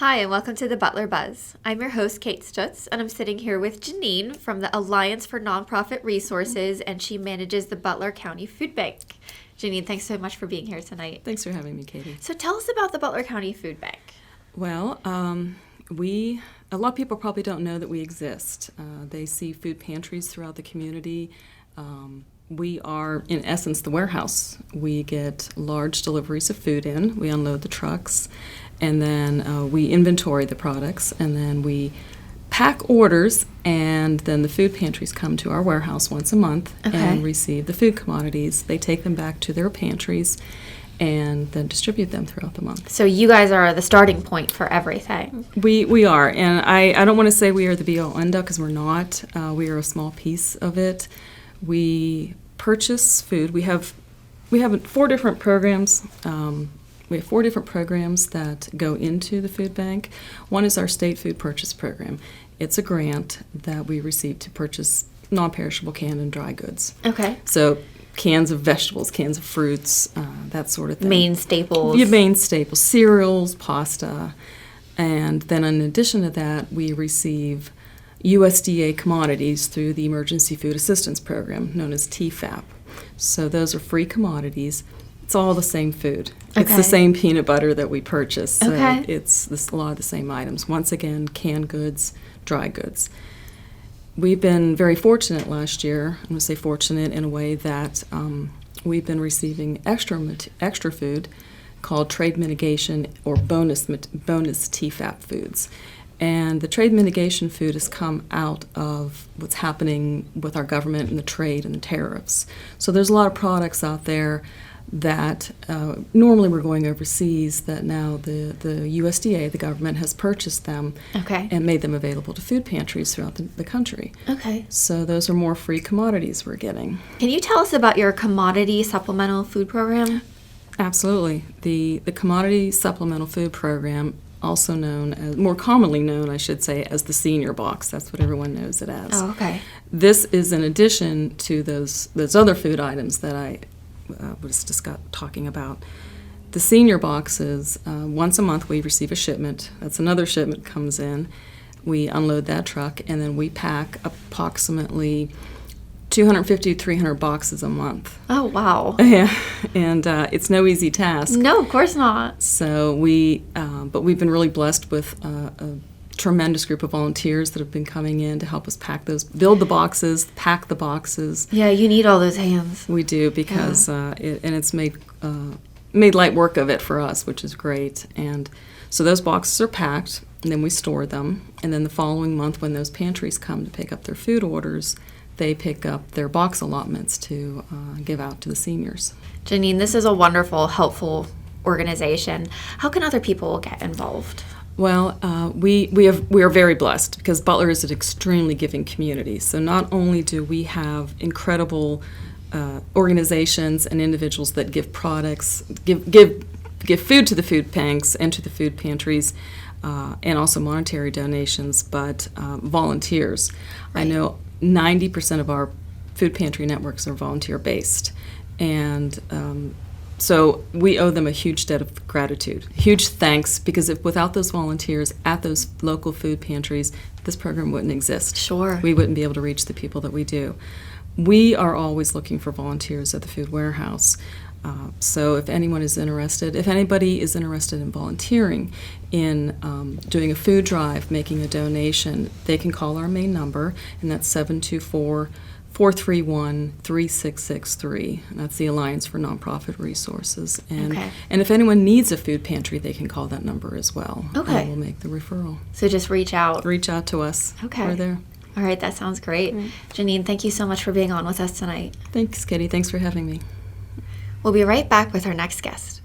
Hi, and welcome to the Butler Buzz. I'm your host, Kate Stutz, and I'm sitting here with Janine from the Alliance for Nonprofit Resources, and she manages the Butler County Food Bank. Janine, thanks so much for being here tonight. Thanks for having me, Katie. So tell us about the Butler County Food Bank. Well, a lot of people probably don't know that we exist. They see food pantries throughout the community. We are, in essence, the warehouse. We get large deliveries of food in. We unload the trucks, and then we inventory the products, and then we pack orders, and then the food pantries come to our warehouse once a month and receive the food commodities. They take them back to their pantries and then distribute them throughout the month. So you guys are the starting point for everything. We are, and I don't want to say we are the be-all, end-all, because we're not. We are a small piece of it. We purchase food. We have 4 different programs. We have 4 different programs that go into the food bank. One is our state food purchase program. It's a grant that we receive to purchase non-perishable canned and dry goods. Okay. So cans of vegetables, cans of fruits, that sort of thing. Main staples. Yeah, main staples, cereals, pasta. And then in addition to that, we receive USDA commodities through the Emergency Food Assistance Program, known as TFAP. So those are free commodities. It's all the same food. Okay. It's the same peanut butter that we purchase. So Okay. it's a lot of the same items. Once again, canned goods, dry goods. We've been very fortunate last year. I'm going to say fortunate in a way that we've been receiving extra food called trade mitigation or bonus TFAP foods. And the trade mitigation food has come out of what's happening with our government and the trade and the tariffs. So there's a lot of products out there that normally were going overseas that now the USDA, the government, has purchased them and made them available to food pantries throughout the country. Okay. So those are more free commodities we're getting. Can you tell us about your commodity supplemental food program? Absolutely. The commodity supplemental food program, also known as, more commonly known, I should say, as the senior box. That's what everyone knows it as. Oh, okay. This is in addition to those other food items that I was just talking about. The senior boxes, once a month we receive a shipment. That's another shipment comes in. We unload that truck, and then we pack approximately 250 to 300 boxes a month. Oh, wow. Yeah, and it's no easy task. No, of course not. So but we've been really blessed with a tremendous group of volunteers that have been coming in to help us build the boxes, pack the boxes. Yeah, you need all those hands. We do, because it's made light work of it for us, which is great. And so those boxes are packed, and then we store them. And then the following month, when those pantries come to pick up their food orders, they pick up their box allotments to give out to the seniors. Janine, this is a wonderful, helpful organization. How can other people get involved? Well, we are very blessed because Butler is an extremely giving community. So not only do we have incredible organizations and individuals that give products, give food to the food banks and to the food pantries, and also monetary donations, but volunteers. Right. I know 90% of our food pantry networks are volunteer-based, and so we owe them a huge debt of gratitude, huge thanks, because without those volunteers at those local food pantries, this program wouldn't exist. Sure. We wouldn't be able to reach the people that we do. We are always looking for volunteers at the food warehouse. So if anybody is interested in volunteering in doing a food drive, making a donation, they can call our main number, and that's 724-431-3663. And that's the Alliance for Nonprofit Resources. And if anyone needs a food pantry, they can call that number as well. Okay. And we'll make the referral. So just reach out. Reach out to us. Okay. We're there. All right, that sounds great. Janine, thank you so much for being on with us tonight. Thanks, Katie. Thanks for having me. We'll be right back with our next guest.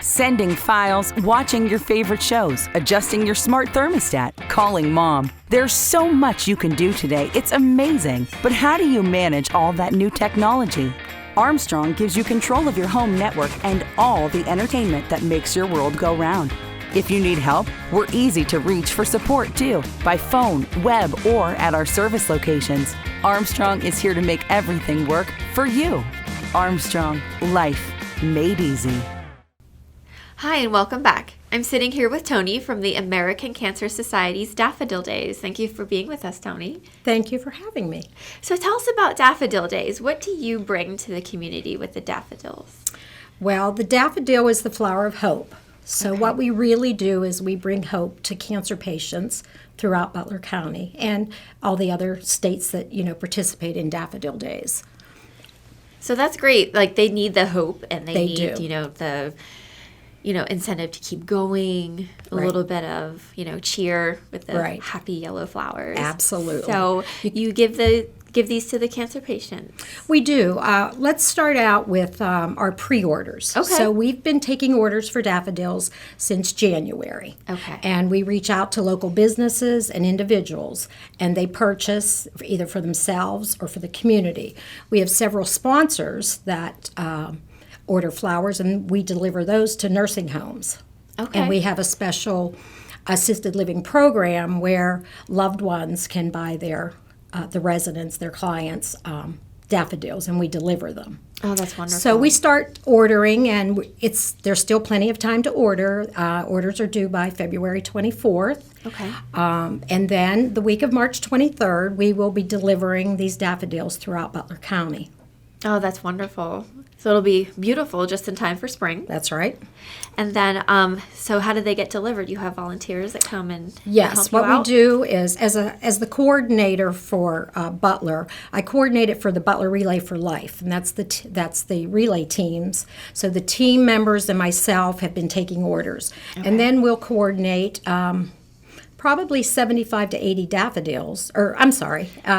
Sending files, watching your favorite shows, adjusting your smart thermostat, calling mom. There's so much you can do today. It's amazing. But how do you manage all that new technology? Armstrong gives you control of your home network and all the entertainment that makes your world go round. If you need help, we're easy to reach for support too, by phone, web, or at our service locations. Armstrong is here to make everything work for you. Armstrong, life made easy. Hi, and welcome back. I'm sitting here with Tony from the American Cancer Society's Daffodil Days. Thank you for being with us, Tony. Thank you for having me. So tell us about Daffodil Days. What do you bring to the community with the daffodils? Well, the daffodil is the flower of hope. So what we really do is we bring hope to cancer patients throughout Butler County and all the other states that, participate in Daffodil Days. So that's great. Like, they need the hope, and they need, do. The incentive to keep going, a Right. little bit of, cheer with the Right. happy yellow flowers. Absolutely. So you give these to the cancer patients. We do. Let's start out with our pre-orders. Okay. So we've been taking orders for daffodils since January. Okay. And we reach out to local businesses and individuals, and they purchase either for themselves or for the community. We have several sponsors that order flowers, and we deliver those to nursing homes. Okay. And we have a special assisted living program where loved ones can buy the residents, their clients, daffodils, and we deliver them. Oh, that's wonderful. So we start ordering, and there's still plenty of time to order. Orders are due by February 24th. Okay. And then the week of March 23rd, we will be delivering these daffodils throughout Butler County. Oh, that's wonderful. So it'll be beautiful just in time for spring. That's right. And then, so how do they get delivered? You have volunteers that come and Yes, help you what out? we do is, as the coordinator for Butler, I coordinate it for the Butler Relay for Life, and that's the relay teams. So the team members and myself have been taking orders, and then we'll coordinate probably 75 to 80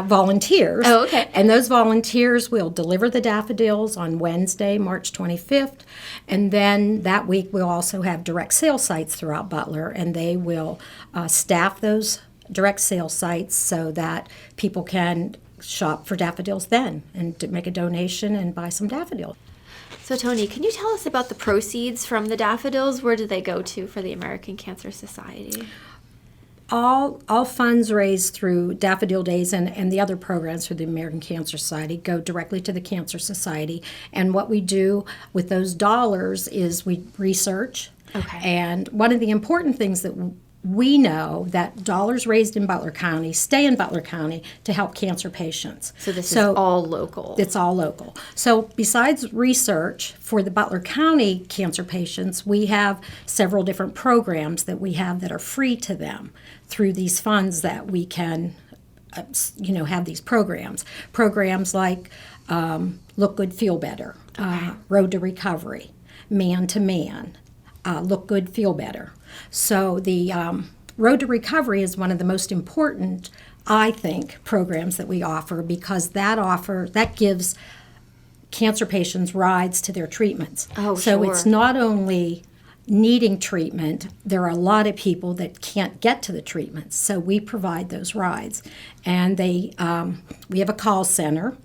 volunteers. Oh, okay. And those volunteers will deliver the daffodils on Wednesday, March 25th. And then that week we'll also have direct sale sites throughout Butler, and they will staff those direct sale sites so that people can shop for daffodils then and to make a donation and buy some daffodils. So, Tony, can you tell us about the proceeds from the daffodils? Where do they go to for the American Cancer Society? All funds raised through Daffodil Days and the other programs through the American Cancer Society go directly to the Cancer Society. And what we do with those dollars is we research. Okay. And one of the important things that we know that dollars raised in Butler County stay in Butler County to help cancer patients. So this is all local. It's all local. So besides research for the Butler County cancer patients, we have several different programs that we have that are free to them through these funds that we can, have these programs. Programs like Look Good, Feel Better, Road to Recovery, Man to Man, Look Good, Feel Better. So the Road to Recovery is one of the most important, I think, programs that we offer because that gives cancer patients rides to their treatments. Oh, so sure. it's not only needing treatment, there are a lot of people that can't get to the treatments. So we provide those rides. And we have a call center,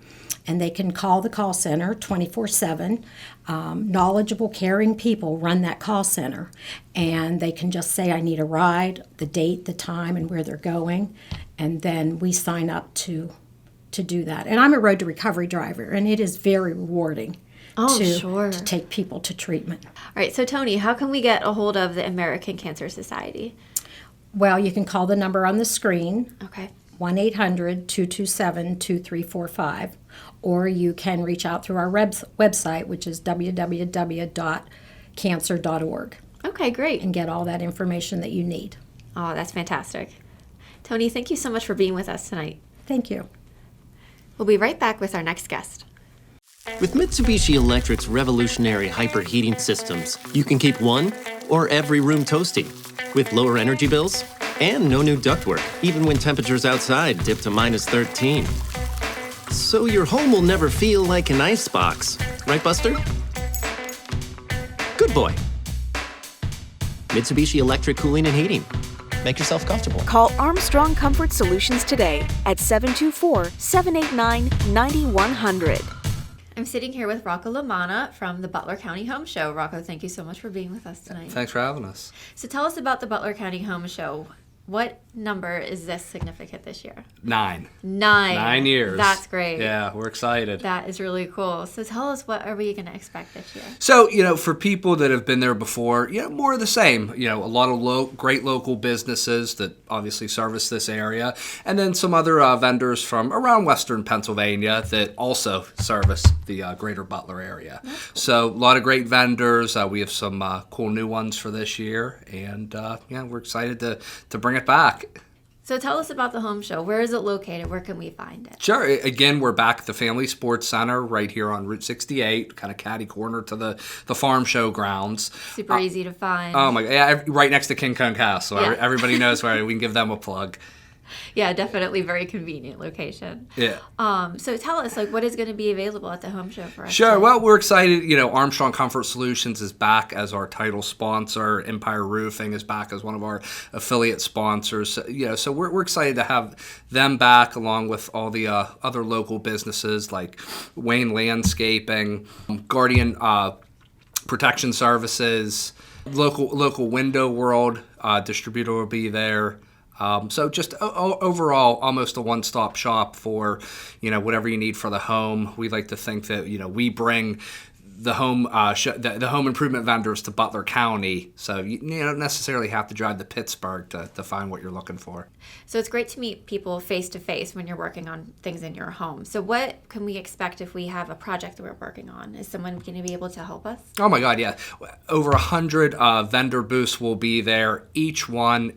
and they can call the call center 24/7. Knowledgeable, caring people run that call center, and they can just say, I need a ride, the date, the time, and where they're going, and then we sign up to do that. And I'm a Road to Recovery driver, and it is very rewarding sure. to take people to treatment. All right, so Tony, how can we get a hold of the American Cancer Society? Well, you can call the number on the screen, Okay. 1-800-227-2345, or you can reach out through our website, which is www.cancer.org, Okay, great. and get all that information that you need. Oh, that's fantastic. Tony, thank you so much for being with us tonight. Thank you. We'll be right back with our next guest. With Mitsubishi Electric's revolutionary hyperheating systems, you can keep one or every room toasty with lower energy bills and no new ductwork, even when temperatures outside dip to -13. So your home will never feel like an icebox. Right, Buster? Good boy. Mitsubishi Electric Cooling and Heating. Make yourself comfortable. Call Armstrong Comfort Solutions today at 724-789-9100. I'm sitting here with Rocco Lamanna from the Butler County Home Show. Rocco, thank you so much for being with us tonight. Thanks for having us. So tell us about the Butler County Home Show. What number is this significant this year? 9. 9. 9 years. That's great. Yeah, we're excited. That is really cool. So tell us, what are we going to expect this year? So, for people that have been there before, more of the same. A lot of great local businesses that obviously service this area, and then some other vendors from around Western Pennsylvania that also service the greater Butler area. Cool. So, a lot of great vendors. We have some cool new ones for this year, and we're excited to bring it back. So tell us about the home show. Where is it located? Where can we find it? Sure. Again, we're back at the Family Sports Center right here on Route 68, kind of catty corner to the farm show grounds. Super easy to find. Oh my God. Yeah, right next to King Kong Castle. Yeah. Everybody knows where. We can give them a plug. Yeah, definitely very convenient location. Yeah. So tell us, what is going to be available at the home show for us? Sure. Well, we're excited. Armstrong Comfort Solutions is back as our title sponsor. Empire Roofing is back as one of our affiliate sponsors. So we're excited to have them back, along with all the other local businesses like Wayne Landscaping, Guardian Protection Services, local Window World distributor will be there. So just overall, almost a one-stop shop for, whatever you need for the home. We like to think that, we bring the home the home improvement vendors to Butler County, so you don't necessarily have to drive to Pittsburgh to find what you're looking for. So it's great to meet people face to face when you're working on things in your home. So what can we expect if we have a project that we're working on? Is someone going to be able to help us? Oh my God, yeah! Over 100 vendor booths will be there. Each one,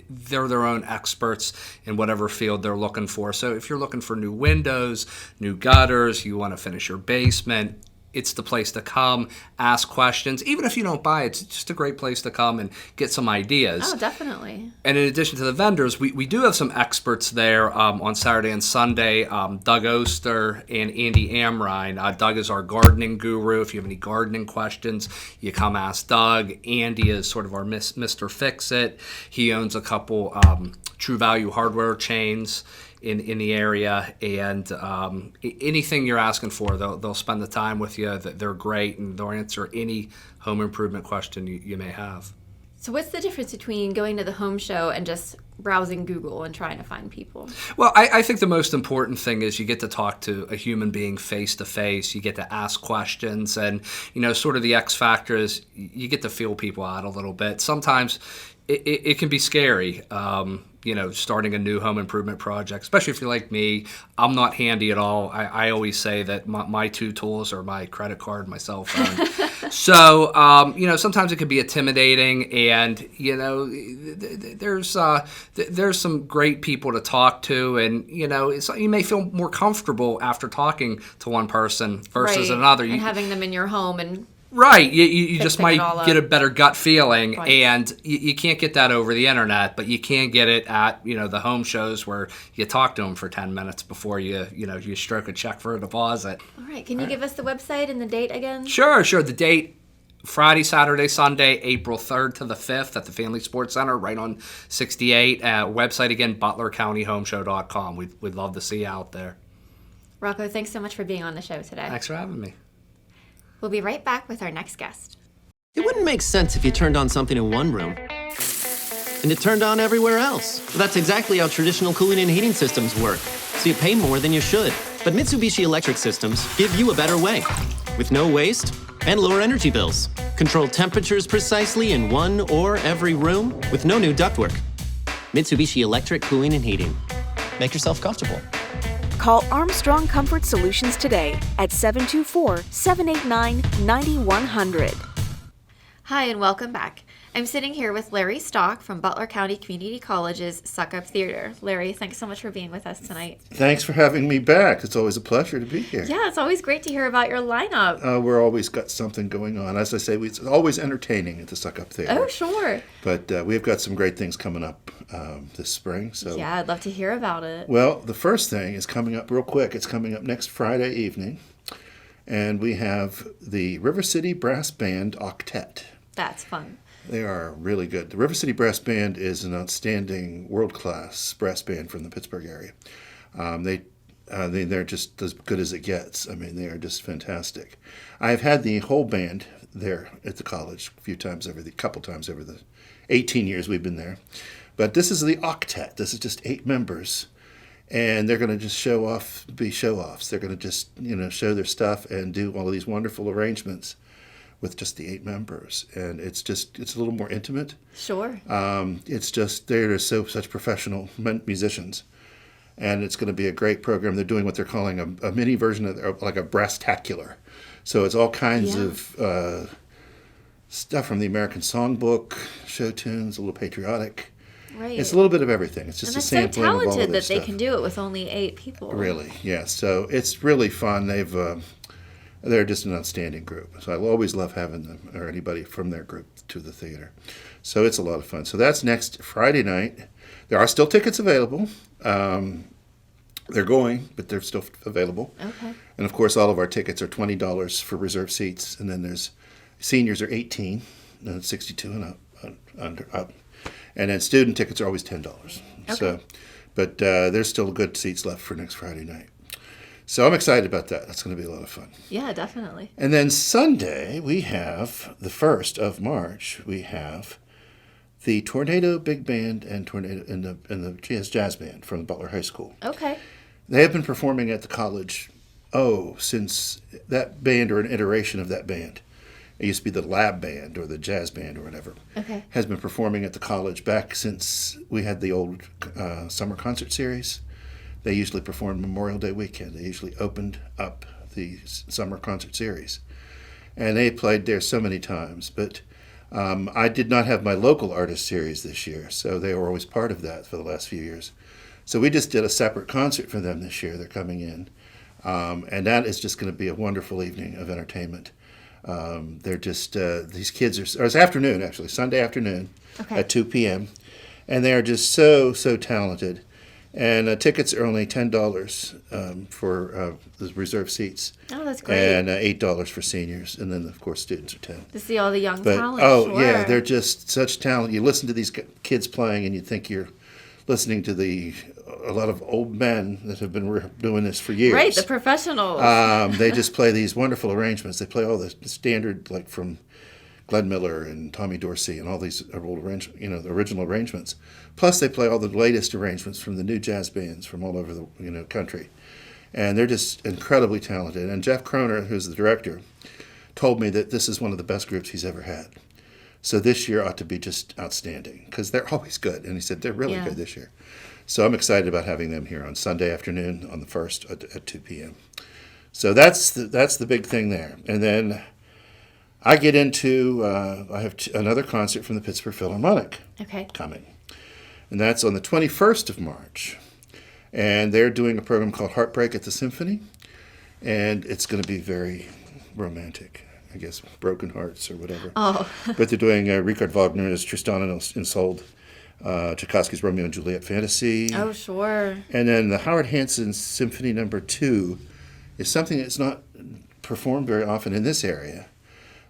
they're their own experts in whatever field they're looking for. So if you're looking for new windows, new gutters, you want to finish your basement, it's the place to come, ask questions. Even if you don't buy it, it's just a great place to come and get some ideas. Oh, definitely. And in addition to the vendors, we do have some experts there on Saturday and Sunday. Doug Oster and Andy Amrine. Doug is our gardening guru. If you have any gardening questions, you come ask Doug. Andy is sort of our Mr. Fix-It. He owns a couple True Value hardware chains in the area, and anything you're asking for, they'll spend the time with you. They're great, and they'll answer any home improvement question you may have. So what's the difference between going to the home show and just browsing Google and trying to find people? Well, I think the most important thing is you get to talk to a human being face to face. You get to ask questions, and sort of the X factor is you get to feel people out a little bit. Sometimes it can be scary. Starting a new home improvement project, especially if you're like me. I'm not handy at all. I always say that my two tools are my credit card and my cell phone. So, sometimes it can be intimidating, and, there's some great people to talk to, and, you may feel more comfortable after talking to one person versus another. And having them in your home and... Right, you just might get a up. better gut feeling, Right. and you can't get that over the internet, but you can get it at the home shows where you talk to them for 10 minutes before you stroke a check for a deposit. All right, can you give us the website and the date again? Sure. The date: Friday, Saturday, Sunday, April 3rd to the 5th at the Family Sports Center, right on 68. Website again, ButlerCountyHomeshow.com. We'd love to see you out there. Rocco, thanks so much for being on the show today. Thanks for having me. We'll be right back with our next guest. It wouldn't make sense if you turned on something in one room and it turned on everywhere else. That's exactly how traditional cooling and heating systems work. So you pay more than you should. But Mitsubishi Electric Systems give you a better way, with no waste and lower energy bills. Control temperatures precisely in one or every room with no new ductwork. Mitsubishi Electric Cooling and Heating. Make yourself comfortable. Call Armstrong Comfort Solutions today at 724-789-9100. Hi, and welcome back. I'm sitting here with Larry Stock from Butler County Community College's Succop Theater. Larry, thanks so much for being with us tonight. Thanks for having me back. It's always a pleasure to be here. Yeah, it's always great to hear about your lineup. We're always got something going on. As I say, it's always entertaining at the Succop Theater. Oh, sure. But we've got some great things coming up this spring. So Yeah, I'd love to hear about it. Well, the first thing is coming up real quick. It's coming up next Friday evening. And we have the River City Brass Band Octet. That's fun. They are really good. The River City Brass Band is an outstanding world-class brass band from the Pittsburgh area. They're just as good as it gets. I mean, they are just fantastic. I've had the whole band there at the college a couple times over the 18 years we've been there. But this is the octet. This is just 8 members. And they're going to just be show-offs. They're going to just, show their stuff and do all of these wonderful arrangements with just the 8 members. And it's a little more intimate. Sure. It's just, they're such professional musicians. And it's going to be a great program. They're doing what they're calling a mini version of like a brass-tacular. So it's all kinds of stuff from the American Songbook, show tunes, a little patriotic. Right. It's a little bit of everything. It's just and a sampling so of all of talented this that they stuff. can do it with only 8 people. Really, yeah. So it's really fun. They're just an outstanding group. So I always love having them or anybody from their group to the theater. So it's a lot of fun. So that's next Friday night. There are still tickets available. They're going, but they're still available. Okay. And of course, all of our tickets are $20 for reserved seats, and then seniors are 18, 62 and up, and then student tickets are always $10. Okay. So, but there's still good seats left for next Friday night. So I'm excited about that. That's going to be a lot of fun. Yeah, definitely. And then Sunday we have the 1st of March. We have the Tornado Big Band and the Jazz Band from Butler High School. Okay. They have been performing at the college, since that band or an iteration of that band. It used to be the lab band or the jazz band or whatever. Okay. Has been performing at the college back since we had the old summer concert series. They usually performed Memorial Day weekend. They usually opened up the summer concert series. And they played there so many times. But I did not have my local artist series this year, so they were always part of that for the last few years. So we just did a separate concert for them this year. They're coming in. And that is just going to be a wonderful evening of entertainment. They're just, these kids it's afternoon, actually, Sunday afternoon at 2 p.m. And they are just so talented. And tickets are only $10 for the reserved seats. Oh, that's great. And $8 for seniors. And then, of course, students are 10. To see all the young But, talent. yeah, they're just such talent. You listen to these kids playing and you think you're listening to a lot of old men that have been doing this for years. Right, the professionals. They just play these wonderful arrangements. They play all the standard, like from Glenn Miller and Tommy Dorsey and all these old the original arrangements. Plus, they play all the latest arrangements from the new jazz bands from all over the country. And they're just incredibly talented. And Jeff Croner, who's the director, told me that this is one of the best groups he's ever had. So this year ought to be just outstanding because they're always good. And he said they're really good this year. So I'm excited about having them here on Sunday afternoon on the 1st at 2 p.m. So that's the big thing there. And then I get into, I have another concert from the Pittsburgh Philharmonic coming. And that's on the 21st of March. And they're doing a program called Heartbreak at the Symphony. And it's going to be very romantic. I guess Broken Hearts or whatever. Oh. But they're doing Richard Wagner's Tristan and Isolde, Tchaikovsky's Romeo and Juliet Fantasy. Oh, sure. And then the Howard Hanson Symphony No. 2 is something that's not performed very often in this area.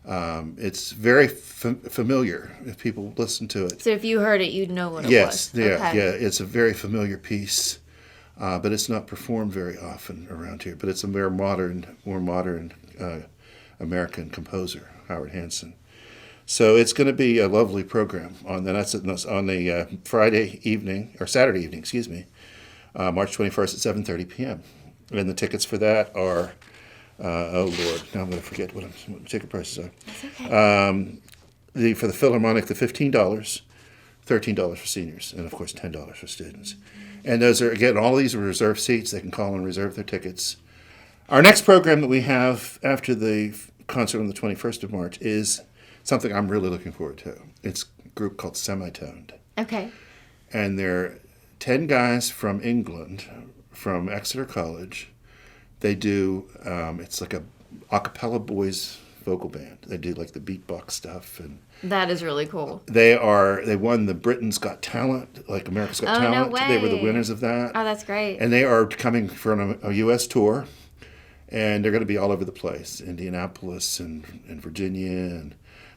It's very familiar if people listen to it. So if you heard it, you'd know what it was. Yes, yeah, it's a very familiar piece, but it's not performed very often around here. But it's a more modern American composer, Howard Hanson. So it's going to be a lovely program on the Friday evening or Saturday evening, March 21st at 7:30 p.m. And the tickets for that are, oh Lord, now I'm going to forget what the ticket prices are. That's okay. For the Philharmonic, the $15, $13 for seniors, and of course $10 for students. And those are, again, all these are reserved seats. They can call and reserve their tickets. Our next program that we have after the concert on the 21st of March is something I'm really looking forward to. It's a group called Semitoned. Okay. And they're 10 guys from England, from Exeter College. They do, it's like a cappella boys vocal band. They do like the beatbox stuff. And that is really cool. they won the Britain's Got Talent, like America's Got Talent. No way. They were the winners of that. Oh, that's great. And they are coming from a U.S. tour. And they're going to be all over the place, Indianapolis and Virginia.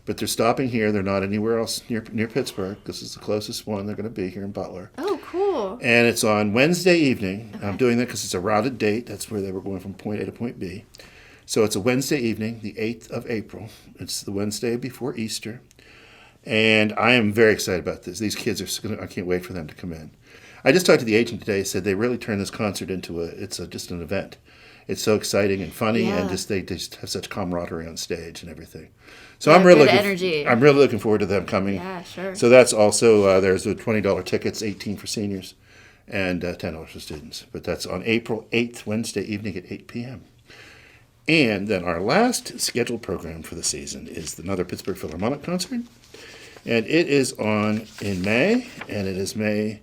But they're stopping here. They're not anywhere else near Pittsburgh. This is the closest one. They're going to be here in Butler. Oh, cool. And it's on Wednesday evening. Okay. I'm doing that because it's a routed date. That's where they were going from point A to point B. So it's a Wednesday evening, the 8th of April. It's the Wednesday before Easter. And I am very excited about this. These kids I can't wait for them to come in. I just talked to the agent today. He said they really turned this concert into just an event. It's so exciting and funny, and they just have such camaraderie on stage and everything. So I'm really looking forward to them coming. Yeah, sure. So that's also there's the $20 tickets, 18 for seniors, and $10 for students. But that's on April 8th, Wednesday evening at 8 p.m. And then our last scheduled program for the season is another Pittsburgh Philharmonic concert, and it is in May, and it is May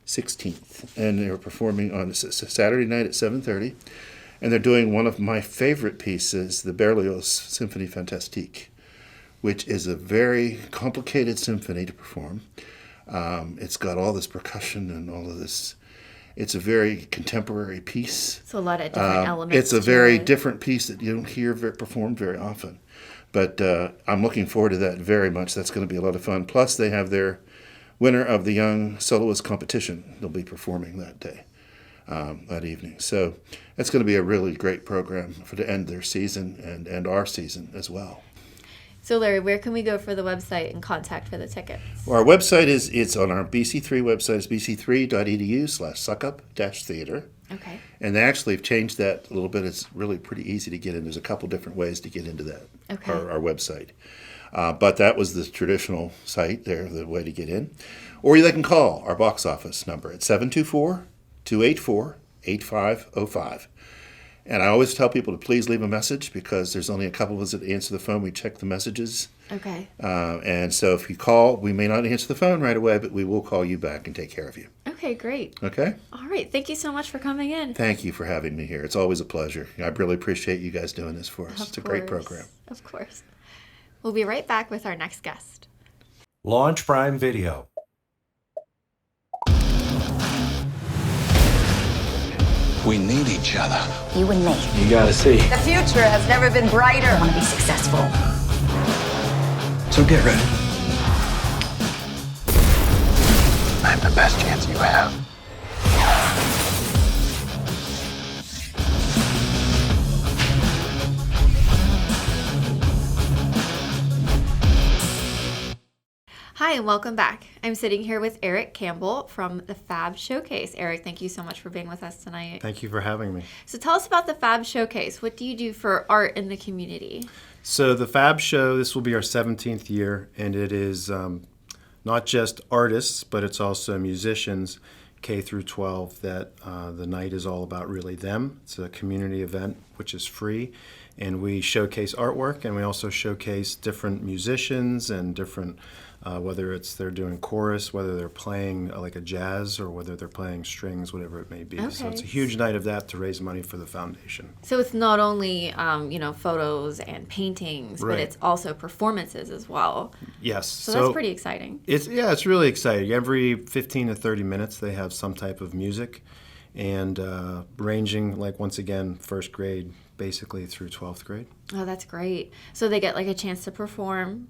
16th, and they're performing on Saturday night at 7:30. And they're doing one of my favorite pieces, the Berlioz Symphonie Fantastique, which is a very complicated symphony to perform. It's got all this percussion and all of this. It's a very contemporary piece. So a lot of different elements. It's a very different piece that you don't hear performed very often. But I'm looking forward to that very much. That's going to be a lot of fun. Plus, they have their winner of the Young Soloist Competition. They'll be performing that day. That evening. So it's going to be a really great program to end their season and our season as well. So Larry, where can we go for the website and contact for the tickets? Well, our website it's on our BC3 website. It's bc3.edu/succop-theater. Okay. And they actually have changed that a little bit. It's really pretty easy to get in. There's a couple different ways to get into that, our website. But that was the traditional site there, the way to get in. Or they can call our box office number at 724-284-8505. And I always tell people to please leave a message because there's only a couple of us that answer the phone. We check the messages. Okay. And so if you call, we may not answer the phone right away, but we will call you back and take care of you. Okay, great. Okay? All right. Thank you so much for coming in. Thank you for having me here. It's always a pleasure. I really appreciate you guys doing this for us. It's a great program. Of course. We'll be right back with our next guest. Launch Prime Video. We need each other. You and me. You gotta see. The future has never been brighter. I want to be successful. So get ready. I'm the best chance you have. Hi, and welcome back. I'm sitting here with Eric Campbell from the Fab Showcase. Eric, thank you so much for being with us tonight. Thank you for having me. So tell us about the Fab Showcase. What do you do for art in the community? So the Fab Show, this will be our 17th year, and it is not just artists, but it's also musicians, K through 12, that the night is all about really them. It's a community event, which is free, and we showcase artwork, and we also showcase different musicians and different whether it's they're doing chorus, whether they're playing like a jazz, or whether they're playing strings, whatever it may be. Okay. So it's a huge night of that to raise money for the foundation. So it's not only photos and paintings, Right. but it's also performances as well. Yes. So that's pretty exciting. It's really exciting. Every 15 to 30 minutes they have some type of music, and ranging, like, once again, first grade basically through 12th grade. Oh, that's great. So they get like a chance to perform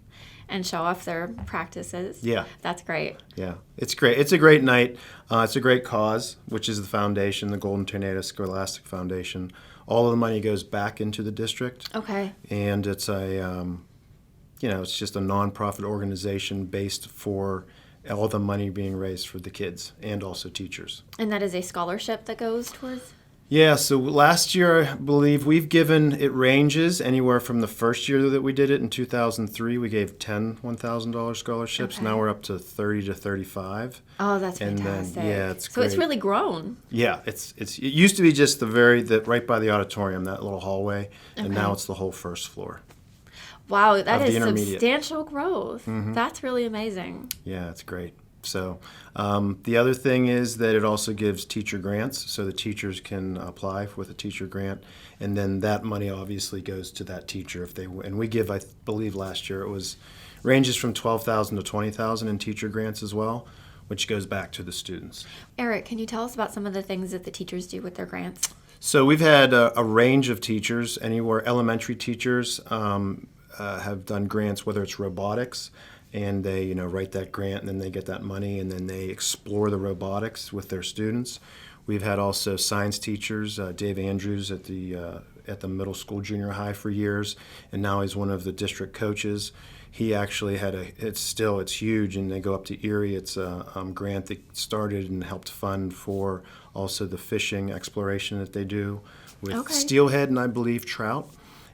and show off their practices. Yeah. That's great. Yeah, it's great. It's a great night. It's a great cause, which is the foundation, the Golden Tornado Scholastic Foundation. All of the money goes back into the district. Okay. And it's it's just a nonprofit organization based for all the money being raised for the kids and also teachers. And that is a scholarship that goes towards? Yeah, so last year, I believe we've given, it ranges anywhere from the first year that we did it in 2003, we gave 10 $1,000 scholarships. Okay. Now we're up to 30 to 35. Oh, that's And fantastic. then, yeah, it's So it's great. really grown. Yeah, it used to be just right by the auditorium, that little hallway, and now it's the whole first floor. Wow, that Of is the intermediate. substantial growth. Mhm. That's really amazing. Yeah, it's great. So the other thing is that it also gives teacher grants, so the teachers can apply with a teacher grant, and then that money obviously goes to that teacher if they. And we give, I believe, last year it ranges from $12,000 to $20,000 in teacher grants as well, which goes back to the students. Eric, can you tell us about some of the things that the teachers do with their grants? So we've had a range of teachers, anywhere elementary teachers have done grants, whether it's robotics, and they write that grant, and then they get that money, and then they explore the robotics with their students. We've had also science teachers, Dave Andrews at the middle school, junior high for years, and now he's one of the district coaches. he actually had it's huge, and they go up to Erie. It's a grant that started and helped fund for also the fishing exploration that they do with steelhead and I believe trout.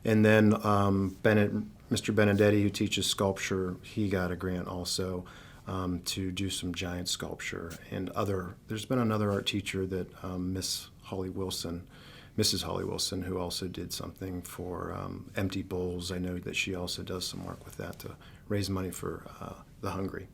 And then Mr. Benedetti, who teaches sculpture, he got a grant also to do some giant sculpture. And there's been another art teacher that Mrs. Holly Wilson, who also did something for Empty Bowls. I know that she also does some work with that to raise money for the hungry.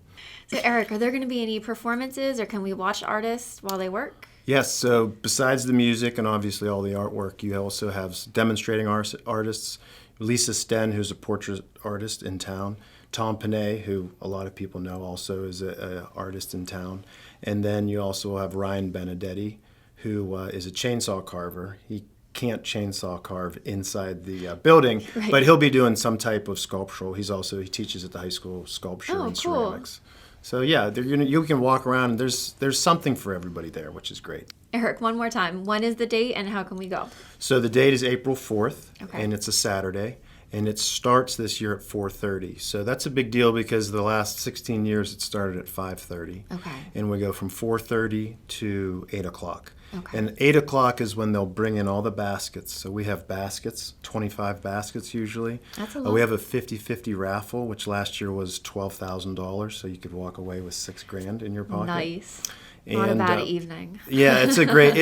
So Eric, are there going to be any performances, or can we watch artists while they work? Yes, so besides the music and obviously all the artwork, you also have demonstrating artists. Lisa Sten, who's a portrait artist in town. Tom Panay, who a lot of people know also is an artist in town. And then you also have Ryan Benedetti, who is a chainsaw carver. He can't chainsaw carve inside the building, but he'll be doing some type of sculptural. He teaches at the high school sculpture and ceramics. So yeah, you can walk around, and there's something for everybody there, which is great. Eric, one more time. When is the date and how can we go? So the date is April 4th, and it's a Saturday, and it starts this year at 4:30. So that's a big deal because the last 16 years it started at 5:30. Okay. And we go from 4:30 to 8 o'clock. Okay. And 8 o'clock is when they'll bring in all the baskets. So we have baskets, 25 baskets usually. That's a lot. We have a 50-50 raffle, which last year was $12,000, so you could walk away with $6,000 in your pocket. Nice. Not a bad evening. Yeah, it's a great.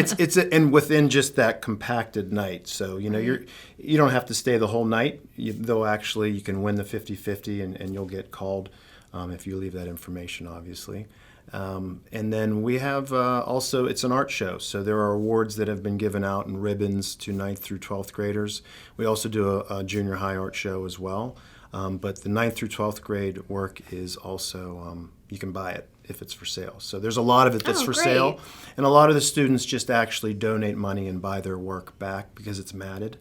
And within just that compacted night. So you don't have to stay the whole night. Though actually you can win the 50-50 and you'll get called if you leave that information, obviously. And then we have also, it's an art show, so there are awards that have been given out and ribbons to 9th through 12th graders. We also do a junior high art show as well, but the 9th through 12th grade work is also, you can buy it if it's for sale. So there's a lot of it that's for sale, and a lot of the students just actually donate money and buy their work back because it's matted.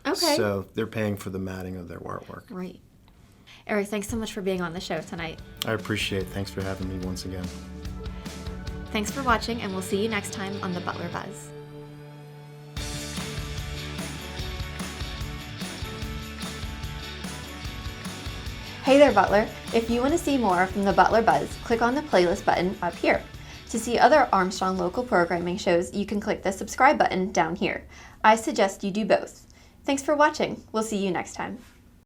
Okay. So they're paying for the matting of their artwork. Right. Eric, thanks so much for being on the show tonight. I appreciate it. Thanks for having me once again. Thanks for watching, and we'll see you next time on The Butler Buzz. Hey there, Butler. If you want to see more from The Butler Buzz, click on the playlist button up here. To see other Armstrong local programming shows, you can click the subscribe button down here. I suggest you do both. Thanks for watching. We'll see you next time.